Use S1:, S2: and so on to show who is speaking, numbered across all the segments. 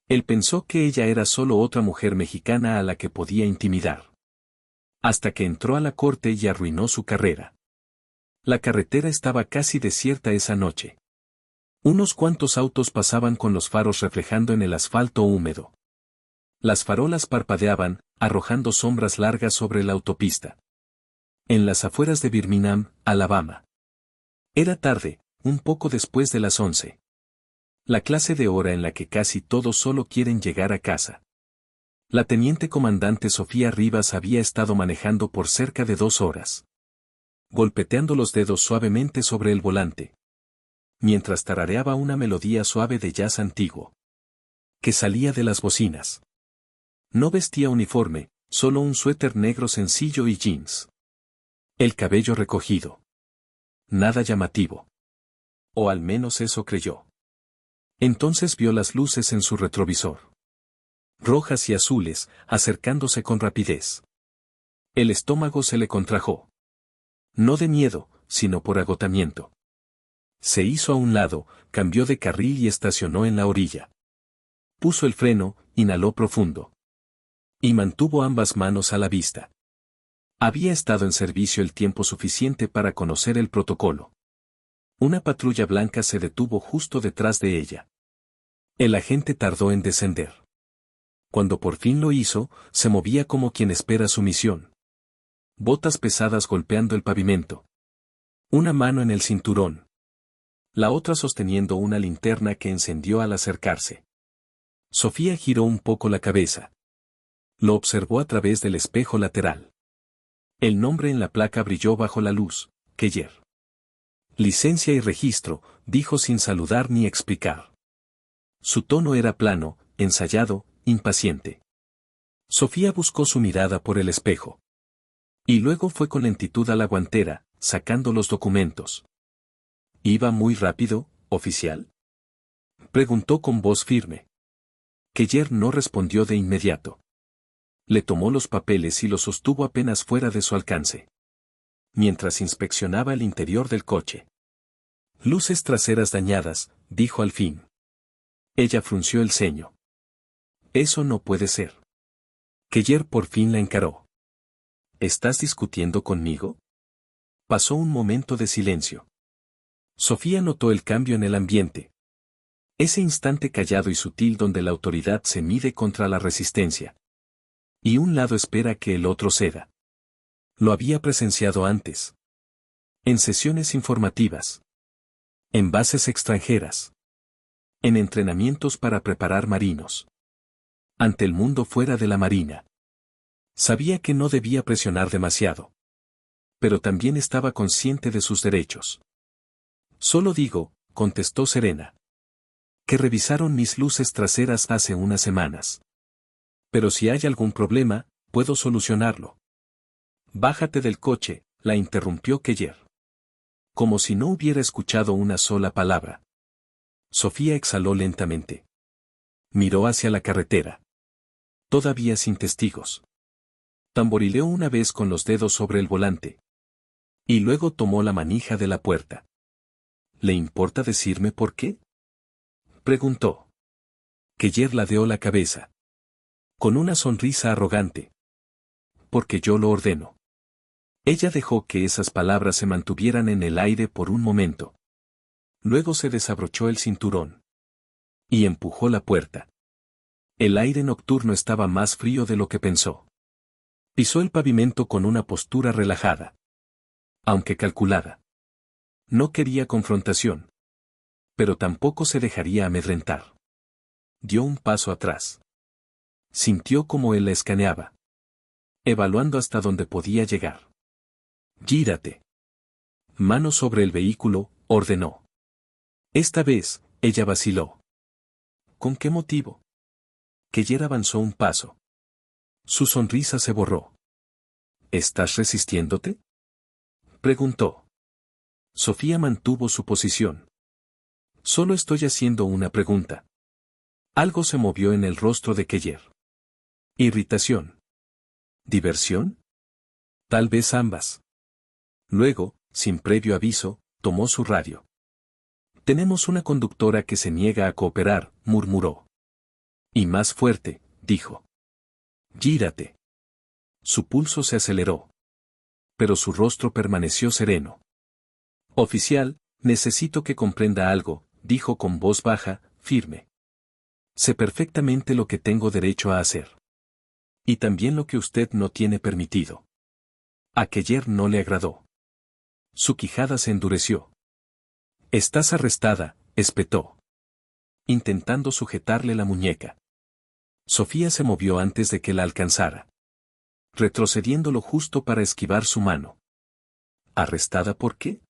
S1: Él pensó que ella era solo otra mujer mexicana a la que podía intimidar. Hasta que entró a la corte y arruinó su carrera. La carretera estaba casi desierta esa noche. Unos cuantos autos pasaban con los faros reflejando en el asfalto húmedo. Las farolas parpadeaban, arrojando sombras largas sobre la autopista. En las afueras de Birmingham, Alabama. Era tarde, un poco después de las 11. La clase de hora en la que casi todos solo quieren llegar a casa. La teniente comandante Sofía Rivas había estado manejando por cerca de 2 horas. Golpeteando los dedos suavemente sobre el volante. Mientras tarareaba una melodía suave de jazz antiguo. Que salía de las bocinas. No vestía uniforme, solo un suéter negro sencillo y jeans. El cabello recogido. Nada llamativo. O al menos eso creyó. Entonces vio las luces en su retrovisor. Rojas y azules, acercándose con rapidez. El estómago se le contrajo. No de miedo, sino por agotamiento. Se hizo a un lado, cambió de carril y estacionó en la orilla. Puso el freno, inhaló profundo. Y mantuvo ambas manos a la vista. Había estado en servicio el tiempo suficiente para conocer el protocolo. Una patrulla blanca se detuvo justo detrás de ella. El agente tardó en descender. Cuando por fin lo hizo, se movía como quien espera su misión. Botas pesadas golpeando el pavimento. Una mano en el cinturón. La otra sosteniendo una linterna que encendió al acercarse. Sofía giró un poco la cabeza. Lo observó a través del espejo lateral. El nombre en la placa brilló bajo la luz, Keller. Licencia y registro, dijo sin saludar ni explicar. Su tono era plano, ensayado, impaciente. Sofía buscó su mirada por el espejo. Y luego fue con lentitud a la guantera, sacando los documentos. ¿Iba muy rápido, oficial? Preguntó con voz firme. Keller no respondió de inmediato. Le tomó los papeles y los sostuvo apenas fuera de su alcance. Mientras inspeccionaba el interior del coche. Luces traseras dañadas, dijo al fin. Ella frunció el ceño. Eso no puede ser. Keller por fin la encaró. ¿Estás discutiendo conmigo? Pasó un momento de silencio. Sofía notó el cambio en el ambiente. Ese instante callado y sutil donde la autoridad se mide contra la resistencia. Y un lado espera que el otro ceda. Lo había presenciado antes. En sesiones informativas. En bases extranjeras. En entrenamientos para preparar marinos. Ante el mundo fuera de la marina. Sabía que no debía presionar demasiado. Pero también estaba consciente de sus derechos. Solo digo, contestó serena. Que revisaron mis luces traseras hace unas semanas. Pero si hay algún problema, puedo solucionarlo. Bájate del coche, la interrumpió Keller. Como si no hubiera escuchado una sola palabra. Sofía exhaló lentamente. Miró hacia la carretera. Todavía sin testigos. Tamborileó una vez con los dedos sobre el volante. Y luego tomó la manija de la puerta. ¿Le importa decirme por qué? Preguntó. Keller ladeó la cabeza. Con una sonrisa arrogante. Porque yo lo ordeno. Ella dejó que esas palabras se mantuvieran en el aire por un momento. Luego se desabrochó el cinturón. Y empujó la puerta. El aire nocturno estaba más frío de lo que pensó. Pisó el pavimento con una postura relajada. Aunque calculada. No quería confrontación. Pero tampoco se dejaría amedrentar. Dio un paso atrás. Sintió como él la escaneaba. Evaluando hasta dónde podía llegar. Gírate. Mano sobre el vehículo, ordenó. Esta vez, ella vaciló. ¿Con qué motivo? Keller avanzó un paso. Su sonrisa se borró. ¿Estás resistiéndote? Preguntó. Sofía mantuvo su posición. Solo estoy haciendo una pregunta. Algo se movió en el rostro de Keller. Irritación. ¿Diversión? Tal vez ambas. Luego, sin previo aviso, tomó su radio. Tenemos una conductora que se niega a cooperar, murmuró. Y más fuerte, dijo. Gírate. Su pulso se aceleró. Pero su rostro permaneció sereno. Oficial, necesito que comprenda algo, dijo con voz baja, firme. Sé perfectamente lo que tengo derecho a hacer. Y también lo que usted no tiene permitido. A Keller no le agradó. Su quijada se endureció. Estás arrestada, espetó. Intentando sujetarle la muñeca. Sofía se movió antes de que la alcanzara. Retrocediendo lo justo para esquivar su mano. ¿Arrestada por qué?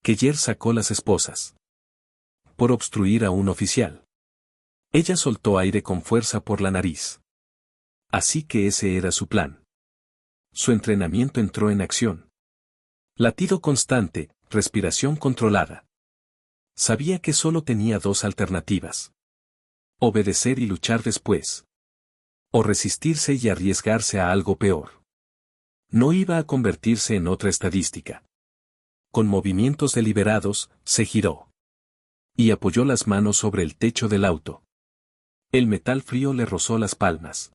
S1: Keller sacó las esposas. Por obstruir a un oficial. Ella soltó aire con fuerza por la nariz. Así que ese era su plan. Su entrenamiento entró en acción. Latido constante, respiración controlada. Sabía que solo tenía dos alternativas. Obedecer y luchar después. O resistirse y arriesgarse a algo peor. No iba a convertirse en otra estadística. Con movimientos deliberados, se giró. Y apoyó las manos sobre el techo del auto. El metal frío le rozó las palmas.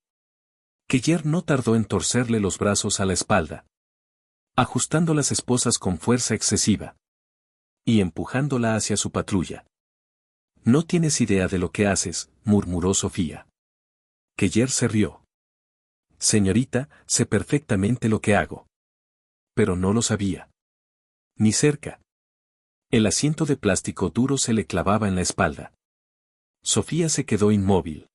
S1: Keller no tardó en torcerle los brazos a la espalda. Ajustando las esposas con fuerza excesiva. Y empujándola hacia su patrulla. No tienes idea de lo que haces, murmuró Sofía. Keller se rió. Señorita, sé perfectamente lo que hago. Pero no lo sabía. Ni cerca. El asiento de plástico duro se le clavaba en la espalda. Sofía se quedó inmóvil.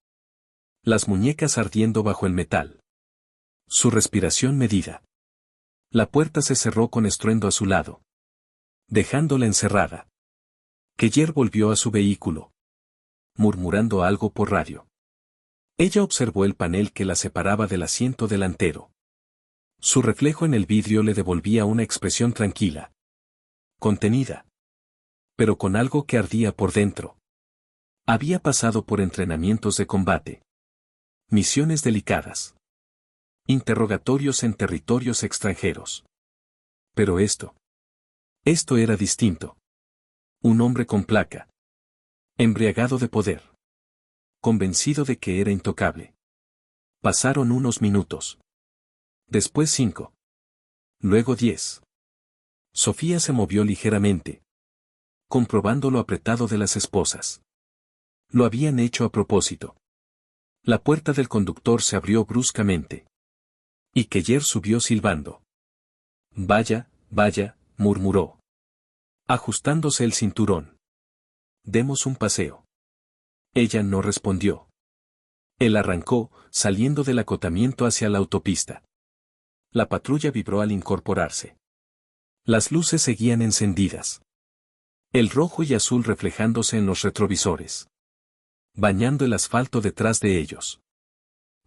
S1: Las muñecas ardiendo bajo el metal. Su respiración medida. La puerta se cerró con estruendo a su lado. Dejándola encerrada. Keller volvió a su vehículo. Murmurando algo por radio. Ella observó el panel que la separaba del asiento delantero. Su reflejo en el vidrio le devolvía una expresión tranquila. Contenida. Pero con algo que ardía por dentro. Había pasado por entrenamientos de combate. Misiones delicadas. Interrogatorios en territorios extranjeros. Pero esto era distinto. Un hombre con placa. Embriagado de poder. Convencido de que era intocable. Pasaron unos minutos. Después 5. Luego 10. Sofía se movió ligeramente. Comprobando lo apretado de las esposas. Lo habían hecho a propósito. La puerta del conductor se abrió bruscamente. Y Keller subió silbando. Vaya, vaya, murmuró. Ajustándose el cinturón. Demos un paseo. Ella no respondió. Él arrancó, saliendo del acotamiento hacia la autopista. La patrulla vibró al incorporarse. Las luces seguían encendidas. El rojo y azul reflejándose en los retrovisores. Bañando el asfalto detrás de ellos.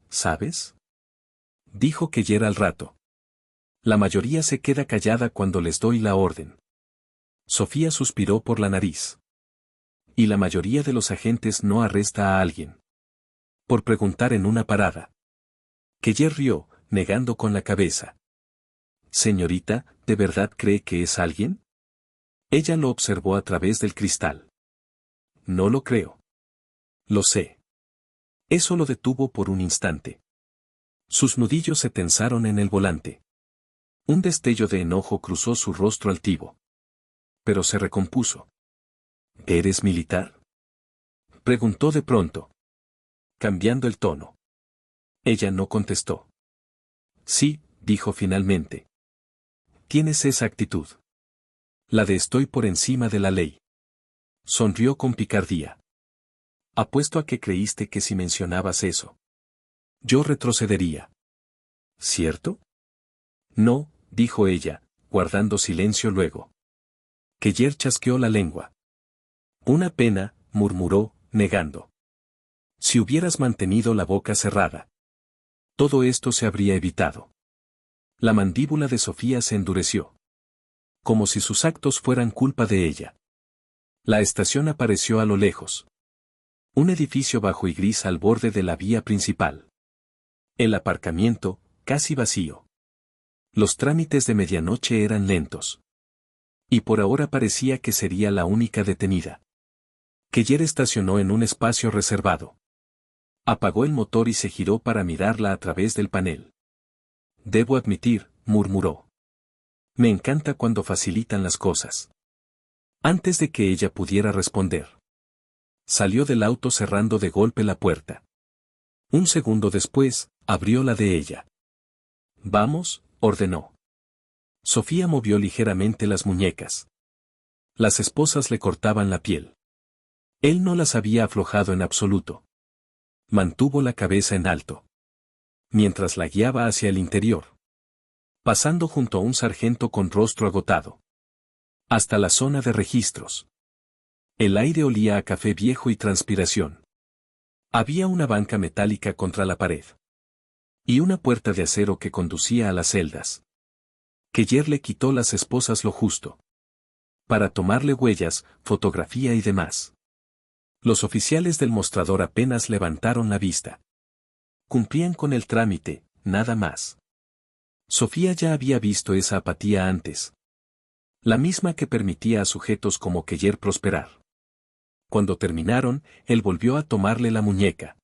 S1: ¿Sabes? Dijo Keller al rato. La mayoría se queda callada cuando les doy la orden. Sofía suspiró por la nariz. Y la mayoría de los agentes no arresta a alguien. Por preguntar en una parada. Keller rió, negando con la cabeza. Señorita, ¿de verdad cree que es alguien? Ella lo observó a través del cristal. No lo creo. Lo sé. Eso lo detuvo por un instante. Sus nudillos se tensaron en el volante. Un destello de enojo cruzó su rostro altivo. Pero se recompuso. ¿Eres militar? Preguntó de pronto. Cambiando el tono. Ella no contestó. Sí, dijo finalmente. Tienes esa actitud. La de estoy por encima de la ley. Sonrió con picardía. Apuesto a que creíste que si mencionabas eso, yo retrocedería. ¿Cierto? No, dijo ella, guardando silencio luego. Keller chasqueó la lengua. Una pena, murmuró, negando. Si hubieras mantenido la boca cerrada. Todo esto se habría evitado. La mandíbula de Sofía se endureció. Como si sus actos fueran culpa de ella. La estación apareció a lo lejos. Un edificio bajo y gris al borde de la vía principal. El aparcamiento, casi vacío. Los trámites de medianoche eran lentos. Y por ahora parecía que sería la única detenida. Keller estacionó en un espacio reservado. Apagó el motor y se giró para mirarla a través del panel. Debo admitir, murmuró. Me encanta cuando facilitan las cosas. Antes de que ella pudiera responder, salió del auto cerrando de golpe la puerta. Un segundo después, abrió la de ella. Vamos, ordenó. Sofía movió ligeramente las muñecas. Las esposas le cortaban la piel. Él no las había aflojado en absoluto. Mantuvo la cabeza en alto, mientras la guiaba hacia el interior, pasando junto a un sargento con rostro agotado, hasta la zona de registros. El aire olía a café viejo y transpiración. Había una banca metálica contra la pared y una puerta de acero que conducía a las celdas. Keller le quitó las esposas lo justo para tomarle huellas, fotografía y demás. Los oficiales del mostrador apenas levantaron la vista. Cumplían con el trámite, nada más. Sofía ya había visto esa apatía antes. La misma que permitía a sujetos como Keller prosperar. Cuando terminaron, él volvió a tomarle la muñeca,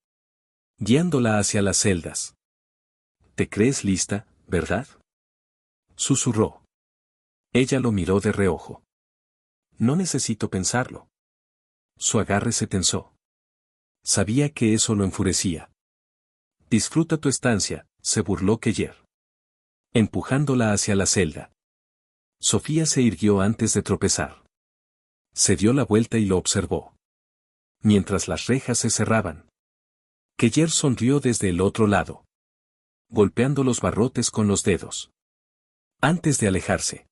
S1: guiándola hacia las celdas. ¿Te crees lista, verdad?, susurró. Ella lo miró de reojo. No necesito pensarlo. Su agarre se tensó. Sabía que eso lo enfurecía. Disfruta tu estancia, se burló Keller, empujándola hacia la celda. Sofía se irguió antes de tropezar. Se dio la vuelta y lo observó, mientras las rejas se cerraban. Keller sonrió desde el otro lado, golpeando los barrotes con los dedos. Antes de alejarse,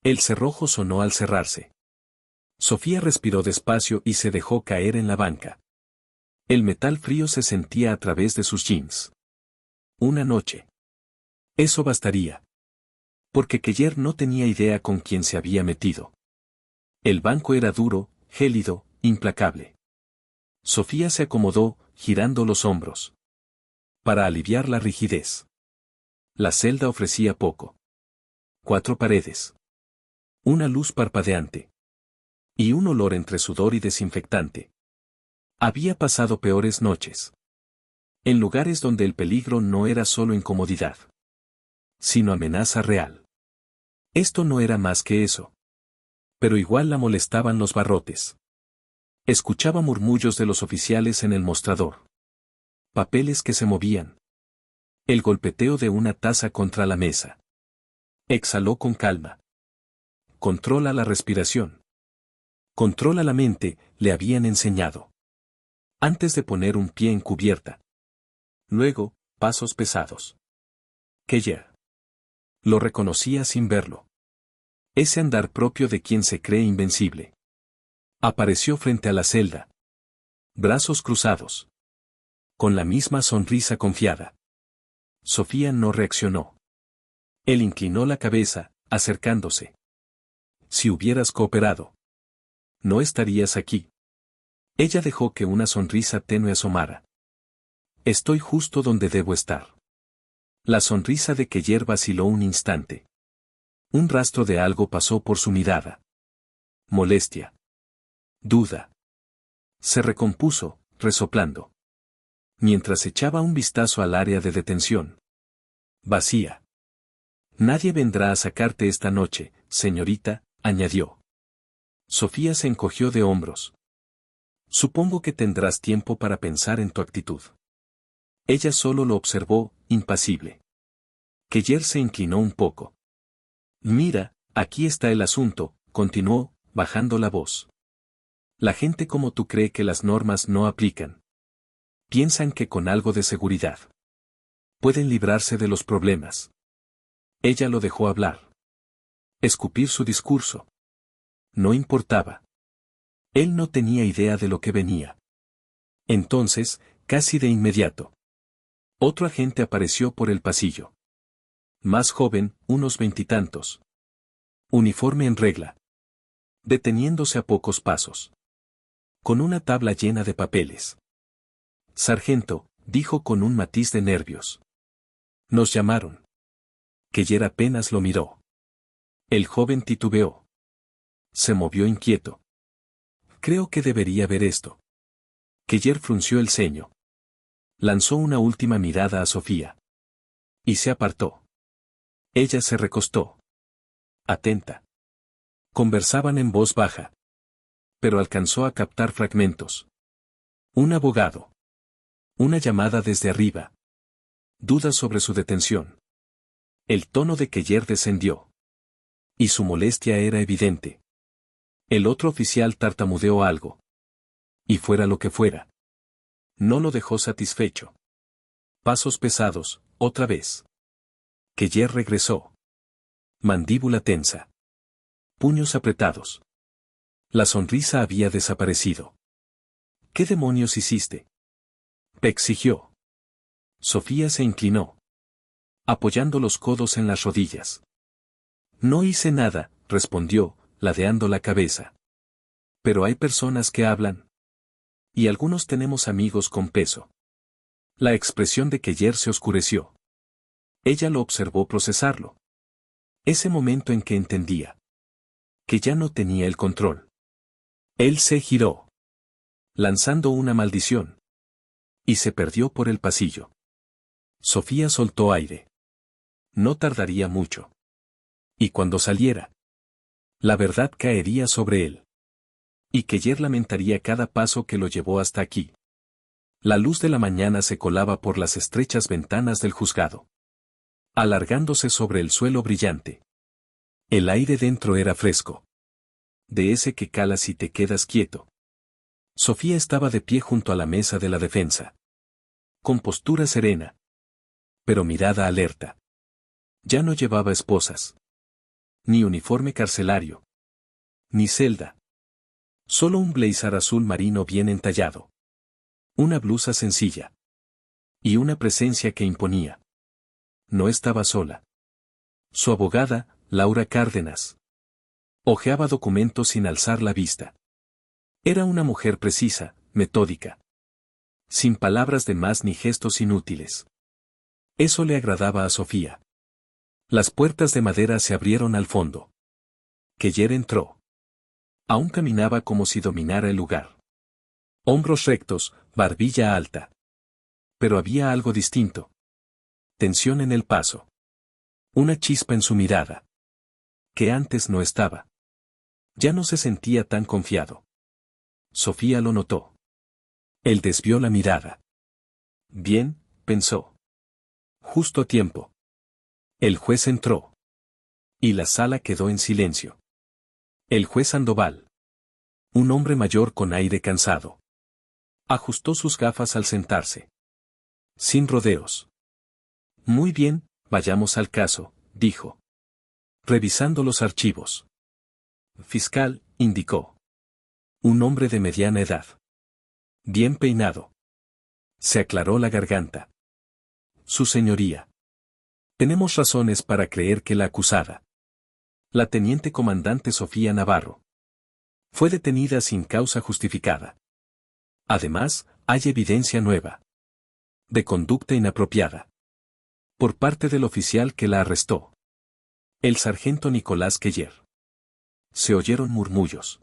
S1: el cerrojo sonó al cerrarse. Sofía respiró despacio y se dejó caer en la banca. El metal frío se sentía a través de sus jeans. Una noche. Eso bastaría. Porque Keller no tenía idea con quién se había metido. El banco era duro, gélido, implacable. Sofía se acomodó, girando los hombros, para aliviar la rigidez. La celda ofrecía poco. 4 paredes. Una luz parpadeante. Y un olor entre sudor y desinfectante. Había pasado peores noches. En lugares donde el peligro no era solo incomodidad, sino amenaza real. Esto no era más que eso. Pero igual la molestaban los barrotes. Escuchaba murmullos de los oficiales en el mostrador. Papeles que se movían. El golpeteo de una taza contra la mesa. Exhaló con calma. Controla la respiración. Controla la mente, le habían enseñado. Antes de poner un pie en cubierta. Luego, pasos pesados. Keller. Lo reconocía sin verlo. Ese andar propio de quien se cree invencible. Apareció frente a la celda. Brazos cruzados. Con la misma sonrisa confiada. Sofía no reaccionó. Él inclinó la cabeza, acercándose. Si hubieras cooperado, no estarías aquí. Ella dejó que una sonrisa tenue asomara. Estoy justo donde debo estar. La sonrisa de Keller vaciló un instante. Un rastro de algo pasó por su mirada. Molestia. Duda. Se recompuso, resoplando, mientras echaba un vistazo al área de detención. Vacía. Nadie vendrá a sacarte esta noche, señorita, añadió. Sofía se encogió de hombros. Supongo que tendrás tiempo para pensar en tu actitud. Ella solo lo observó, impasible. Keller se inclinó un poco. Mira, aquí está el asunto, continuó, bajando la voz. La gente como tú cree que las normas no aplican. Piensan que con algo de seguridad pueden librarse de los problemas. Ella lo dejó hablar. Escupir su discurso. No importaba. Él no tenía idea de lo que venía. Entonces, casi de inmediato, otro agente apareció por el pasillo. Más joven, unos 20 y tantos. Uniforme en regla. Deteniéndose a pocos pasos. Con una tabla llena de papeles. Sargento, dijo con un matiz de nervios. Nos llamaron. Keller apenas lo miró. El joven titubeó. Se movió inquieto. Creo que debería ver esto. Keller frunció el ceño. Lanzó una última mirada a Sofía. Y se apartó. Ella se recostó. Atenta. Conversaban en voz baja. Pero alcanzó a captar fragmentos. Un abogado. Una llamada desde arriba. Dudas sobre su detención. El tono de Keller descendió. Y su molestia era evidente. El otro oficial tartamudeó algo. Y fuera lo que fuera. No lo dejó satisfecho. Pasos pesados, otra vez. Keller regresó. Mandíbula tensa. Puños apretados. La sonrisa había desaparecido. ¿Qué demonios hiciste? Exigió. Sofía se inclinó, apoyando los codos en las rodillas. No hice nada, respondió, ladeando la cabeza. Pero hay personas que hablan. Y algunos tenemos amigos con peso. La expresión de Keller se oscureció. Ella lo observó procesarlo. Ese momento en que entendía. Que ya no tenía el control. Él se giró. Lanzando una maldición. Y se perdió por el pasillo. Sofía soltó aire. No tardaría mucho. Y cuando saliera, la verdad caería sobre él. Y Keller lamentaría cada paso que lo llevó hasta aquí. La luz de la mañana se colaba por las estrechas ventanas del juzgado, alargándose sobre el suelo brillante. El aire dentro era fresco. De ese que calas si te quedas quieto. Sofía estaba de pie junto a la mesa de la defensa. Con postura serena. Pero mirada alerta. Ya no llevaba esposas. Ni uniforme carcelario. Ni celda. Solo un blazer azul marino bien entallado. Una blusa sencilla. Y una presencia que imponía. No estaba sola. Su abogada, Laura Cárdenas. Hojeaba documentos sin alzar la vista. Era una mujer precisa, metódica. Sin palabras de más ni gestos inútiles. Eso le agradaba a Sofía. Las puertas de madera se abrieron al fondo. Keller entró. Aún caminaba como si dominara el lugar. Hombros rectos, barbilla alta. Pero había algo distinto. Tensión en el paso. Una chispa en su mirada. Que antes no estaba. Ya no se sentía tan confiado. Sofía lo notó. Él desvió la mirada. Bien, pensó. Justo a tiempo. El juez entró. Y la sala quedó en silencio. El juez Sandoval. Un hombre mayor con aire cansado. Ajustó sus gafas al sentarse. Sin rodeos. Muy bien, vayamos al caso, dijo. Revisando los archivos. Fiscal, indicó. Un hombre de mediana edad. Bien peinado. Se aclaró la garganta. Su señoría. Tenemos razones para creer que la acusada, la teniente comandante Sofía Navarro, fue detenida sin causa justificada. Además, hay evidencia nueva. De conducta inapropiada. Por parte del oficial que la arrestó. El sargento Nicolás Keller. Se oyeron murmullos.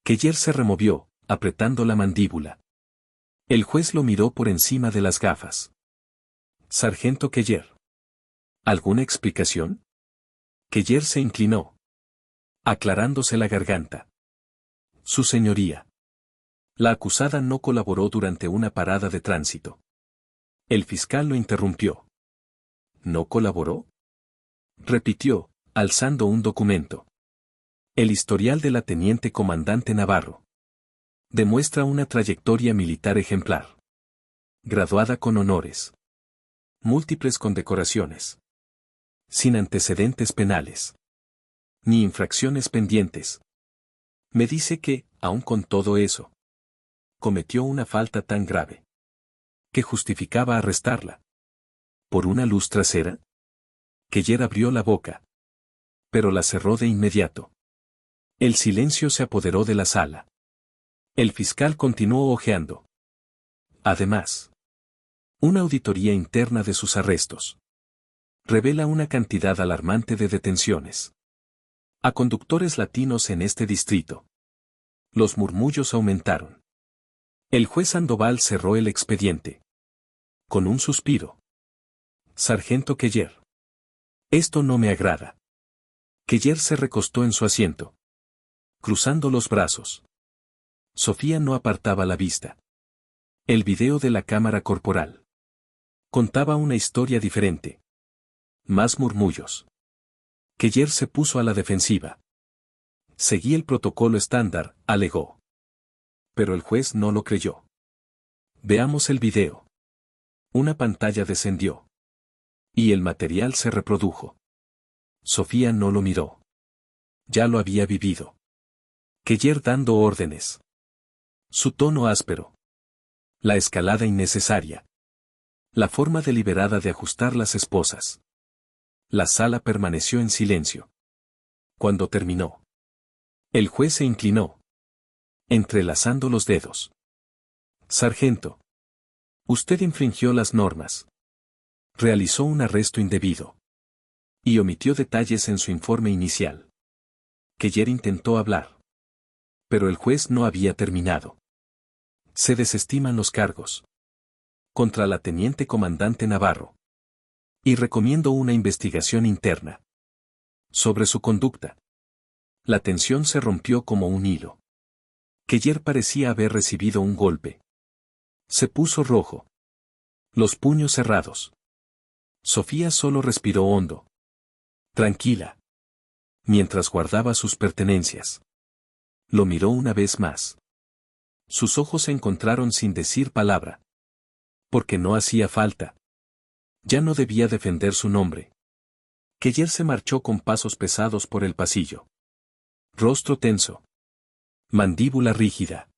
S1: Keller se removió, apretando la mandíbula. El juez lo miró por encima de las gafas. Sargento Keller. ¿Alguna explicación? Keller se inclinó, aclarándose la garganta. Su señoría. La acusada no colaboró durante una parada de tránsito. El fiscal lo interrumpió. ¿No colaboró? Repitió, alzando un documento. El historial de la teniente comandante Navarro. Demuestra una trayectoria militar ejemplar. Graduada con honores. Múltiples condecoraciones. Sin antecedentes penales. Ni infracciones pendientes. Me dice que, aun con todo eso, cometió una falta tan grave que justificaba arrestarla. ¿Por una luz trasera? Keller abrió la boca, pero la cerró de inmediato. El silencio se apoderó de la sala. El fiscal continuó hojeando. Además, una auditoría interna de sus arrestos revela una cantidad alarmante de detenciones a conductores latinos en este distrito. Los murmullos aumentaron. El juez Sandoval cerró el expediente. Con un suspiro. Sargento Keller. Esto no me agrada. Keller se recostó en su asiento, cruzando los brazos. Sofía no apartaba la vista. El video de la cámara corporal contaba una historia diferente. Más murmullos. Keller se puso a la defensiva. Seguí el protocolo estándar, alegó. Pero el juez no lo creyó. Veamos el video. Una pantalla descendió. Y el material se reprodujo. Sofía no lo miró. Ya lo había vivido. Keller dando órdenes. Su tono áspero. La escalada innecesaria. La forma deliberada de ajustar las esposas. La sala permaneció en silencio. Cuando terminó, el juez se inclinó, entrelazando los dedos. Sargento. Usted infringió las normas. Realizó un arresto indebido. Y omitió detalles en su informe inicial. Keller intentó hablar. Pero el juez no había terminado. Se desestiman los cargos. Contra la teniente comandante Navarro. Y recomiendo una investigación interna. Sobre su conducta. La tensión se rompió como un hilo. Keller parecía haber recibido un golpe. Se puso rojo. Los puños cerrados. Sofía solo respiró hondo. Tranquila. Mientras guardaba sus pertenencias. Lo miró una vez más. Sus ojos se encontraron sin decir palabra. Porque no hacía falta. Ya no debía defender su nombre. Keller se marchó con pasos pesados por el pasillo. Rostro tenso. Mandíbula rígida.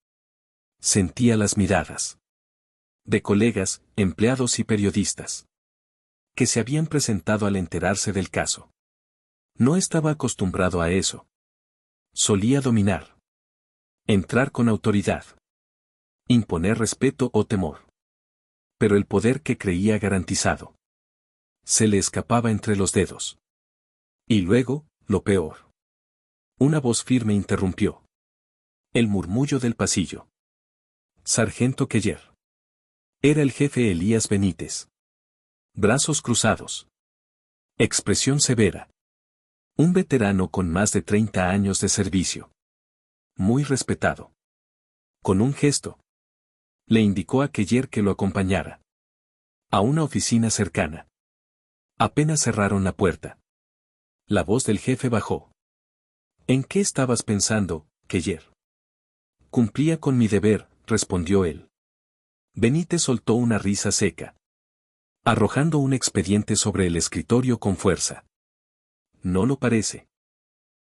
S1: Sentía las miradas. De colegas, empleados y periodistas. Que se habían presentado al enterarse del caso. No estaba acostumbrado a eso. Solía dominar. Entrar con autoridad. Imponer respeto o temor. Pero el poder que creía garantizado. Se le escapaba entre los dedos. Y luego, lo peor. Una voz firme interrumpió. El murmullo del pasillo. Sargento Keller. Era el jefe Elías Benítez. Brazos cruzados. Expresión severa. Un veterano con más de 30 años de servicio. Muy respetado. Con un gesto. Le indicó a Keller que lo acompañara. A una oficina cercana. Apenas cerraron la puerta. La voz del jefe bajó. ¿En qué estabas pensando, Keller? Cumplía con mi deber, respondió él. Benítez soltó una risa seca. Arrojando un expediente sobre el escritorio con fuerza. No lo parece.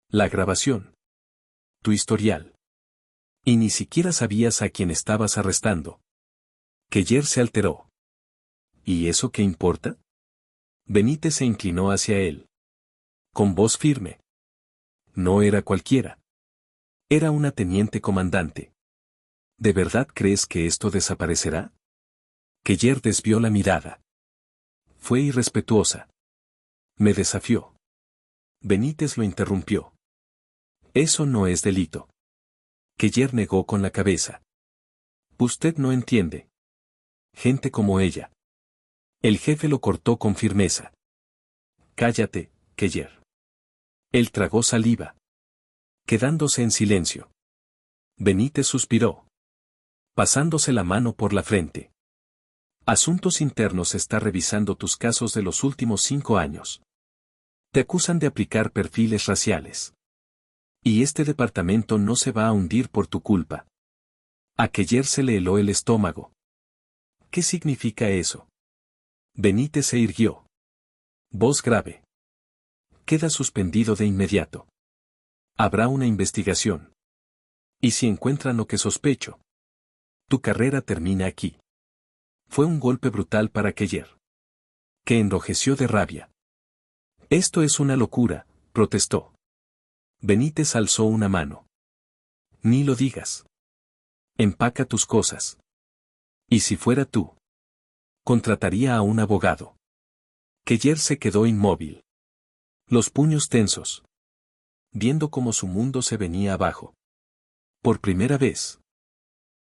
S1: La grabación. Tu historial. Y ni siquiera sabías a quién estabas arrestando. Keller se alteró. ¿Y eso qué importa? Benítez se inclinó hacia él. Con voz firme. No era cualquiera. Era una teniente comandante. ¿De verdad crees que esto desaparecerá? Keller desvió la mirada. Fue irrespetuosa. Me desafió. Benítez lo interrumpió. Eso no es delito. Keller negó con la cabeza. Usted no entiende. Gente como ella. El jefe lo cortó con firmeza. Cállate, Keller. Él tragó saliva. Quedándose en silencio. Benítez suspiró. Pasándose la mano por la frente. Asuntos Internos está revisando tus casos de los últimos 5 años. Te acusan de aplicar perfiles raciales. Y este departamento no se va a hundir por tu culpa. A Keller se le heló el estómago. ¿Qué significa eso? Benítez se irguió. Voz grave. Queda suspendido de inmediato. Habrá una investigación. ¿Y si encuentran lo que sospecho? Tu carrera termina aquí. Fue un golpe brutal para Keller. Que enrojeció de rabia. Esto es una locura, protestó. Benítez alzó una mano. Ni lo digas. Empaca tus cosas. ¿Y si fuera tú? Contrataría a un abogado. Keller se quedó inmóvil. Los puños tensos. Viendo cómo su mundo se venía abajo. Por primera vez.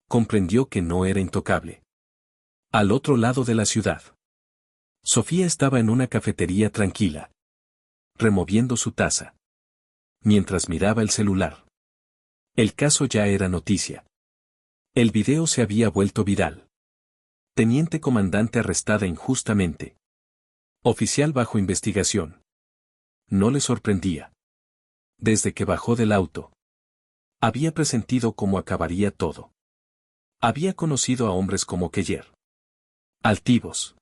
S1: Comprendió que no era intocable. Al otro lado de la ciudad. Sofía estaba en una cafetería tranquila, removiendo su taza, mientras miraba el celular. El caso ya era noticia. El video se había vuelto viral. Teniente comandante arrestada injustamente. Oficial bajo investigación. No le sorprendía. Desde que bajó del auto, había presentido cómo acabaría todo. Había conocido a hombres como Keller. Altivos.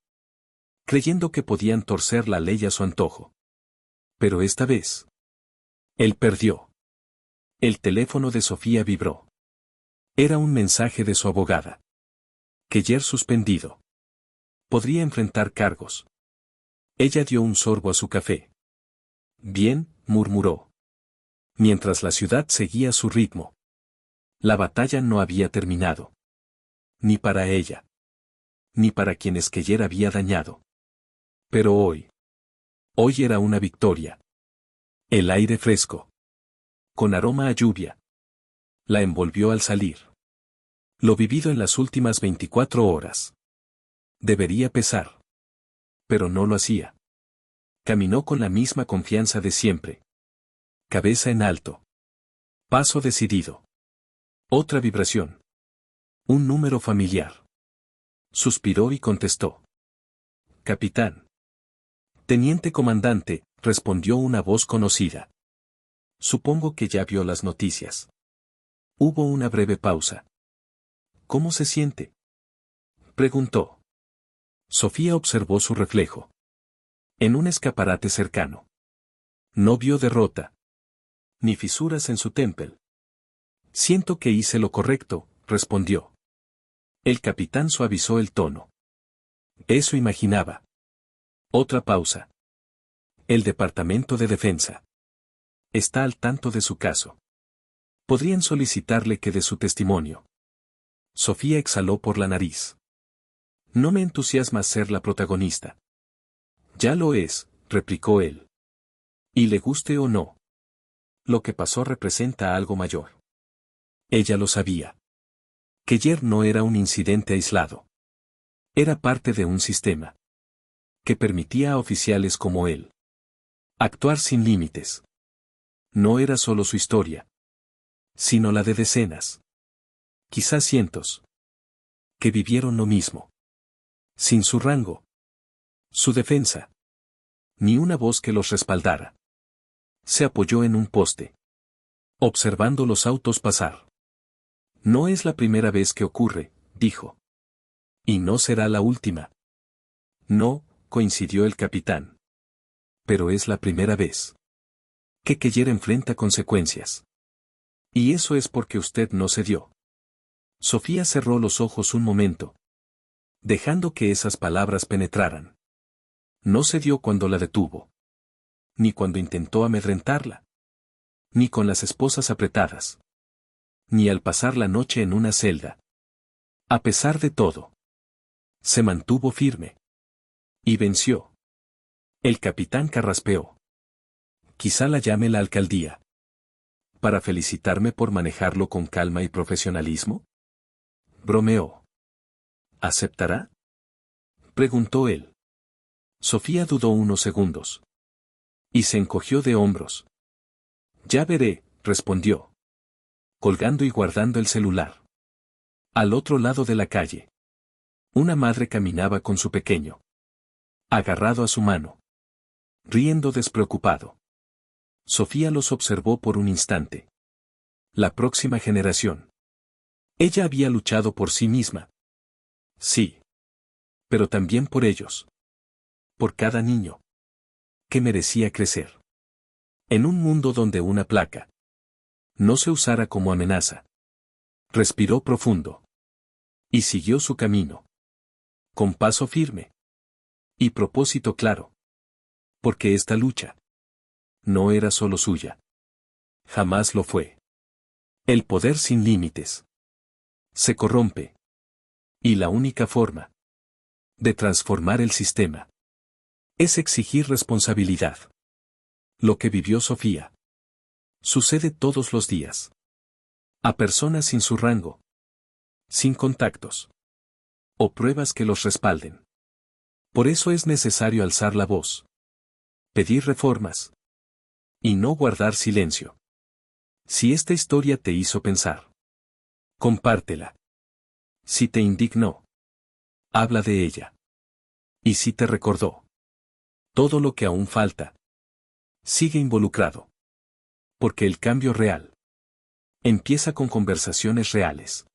S1: Creyendo que podían torcer la ley a su antojo. Pero esta vez, él perdió. El teléfono de Sofía vibró. Era un mensaje de su abogada. Keller suspendido. Podría enfrentar cargos. Ella dio un sorbo a su café. Bien, murmuró. Mientras la ciudad seguía su ritmo. La batalla no había terminado. Ni para ella. Ni para quienes Keller había dañado. Pero hoy. Hoy era una victoria. El aire fresco. Con aroma a lluvia. La envolvió al salir. Lo vivido en las últimas 24 horas. Debería pesar. Pero no lo hacía. Caminó con la misma confianza de siempre. Cabeza en alto. Paso decidido. Otra vibración. Un número familiar. Suspiró y contestó. Capitán. Teniente comandante, respondió una voz conocida. Supongo que ya vio las noticias. Hubo una breve pausa. ¿Cómo se siente? Preguntó. Sofía observó su reflejo. En un escaparate cercano. No vio derrota. Ni fisuras en su témpel. Siento que hice lo correcto, respondió. El capitán suavizó el tono. Eso imaginaba. Otra pausa. El Departamento de Defensa. Está al tanto de su caso. Podrían solicitarle que dé su testimonio. Sofía exhaló por la nariz. No me entusiasma ser la protagonista. Ya lo es, replicó él. Y le guste o no. Lo que pasó representa algo mayor. Ella lo sabía. Keller no era un incidente aislado. Era parte de un sistema. Que permitía a oficiales como él actuar sin límites. No era solo su historia, sino la de decenas. Quizás cientos. Que vivieron lo mismo. Sin su rango. Su defensa. Ni una voz que los respaldara. Se apoyó en un poste. Observando los autos pasar. No es la primera vez que ocurre, dijo. Y no será la última. No, coincidió el capitán. Pero es la primera vez. Que Keller enfrenta consecuencias. Y eso es porque usted no cedió. Sofía cerró los ojos un momento. Dejando que esas palabras penetraran. No cedió cuando la detuvo. Ni cuando intentó amedrentarla. Ni con las esposas apretadas. Ni al pasar la noche en una celda. A pesar de todo. Se mantuvo firme. Y venció. El capitán carraspeó. Quizá la llame la alcaldía. ¿Para felicitarme por manejarlo con calma y profesionalismo? Bromeó. ¿Aceptará? Preguntó él. Sofía dudó unos segundos. Y se encogió de hombros. Ya veré, respondió. Colgando y guardando el celular. Al otro lado de la calle. Una madre caminaba con su pequeño. Agarrado a su mano. Riendo despreocupado. Sofía los observó por un instante. La próxima generación. Ella había luchado por sí misma. Sí. Pero también por ellos. Por cada niño. Que merecía crecer. En un mundo donde una placa no se usara como amenaza. Respiró profundo. Y siguió su camino. Con paso firme. Y propósito claro. Porque esta lucha no era solo suya. Jamás lo fue. El poder sin límites se corrompe. Y la única forma de transformar el sistema es exigir responsabilidad. Lo que vivió Sofía sucede todos los días. A personas sin su rango. Sin contactos. o pruebas que los respalden. Por eso es necesario alzar la voz. Pedir reformas. Y no guardar silencio. Si esta historia te hizo pensar, compártela. Si te indignó, habla de ella. Y si te recordó todo lo que aún falta, sigue involucrado. Porque el cambio real empieza con conversaciones reales.